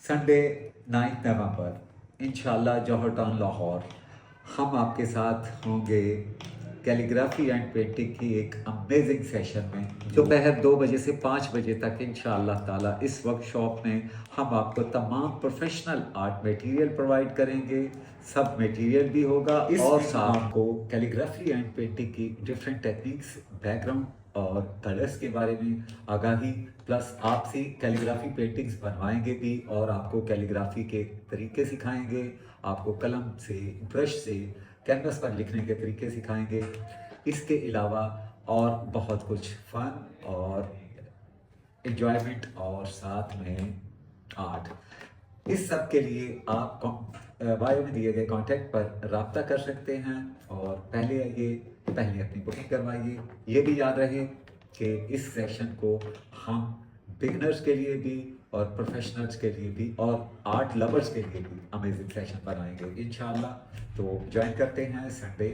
Sunday 9 नवंबर इंशाल्लाह जौहर town Lahore हम आपके साथ होंगे कैलीग्राफी एंड पेंटिंग की एक अमेजिंग सेशन में दोपहर 2 बजे से 5 बजे तक इंशाल्लाह ताला इस वर्कशॉप में हम आपको तमाम प्रोफेशनल आर्ट मटेरियल प्रोवाइड करेंगे। सब मटेरियल भी होगा और साथ आपको कैलीग्राफी एंड पेंटिंग की डिफरेंट टेक्निक्स, बैकग्राउंड और कलर्स के बारे में आगाही, प्लस आपसे कैलीग्राफी पेंटिंग्स बनवाएंगे भी और आपको कैलीग्राफी के तरीके सिखाएंगे, आपको कलम से, ब्रश से, कैनवस पर लिखने के तरीके सिखाएंगे। इसके अलावा और बहुत कुछ फन और एंजॉयमेंट और साथ में आर्ट। इस सब के लिए आप बायो में दिए गए कांटेक्ट पर राब्ता कर सकते हैं और पहले आइए, पहले अपनी बुकिंग करवाइए। ये भी याद रहे कि इस सेशन को हम बिगनर्स के लिए भी और प्रोफेशनल्स के लिए भी और आर्ट लवर्स के लिए भी अमेजिंग सेशन बनाएंगे इंशाल्लाह। तो ज्वाइन करते हैं संडे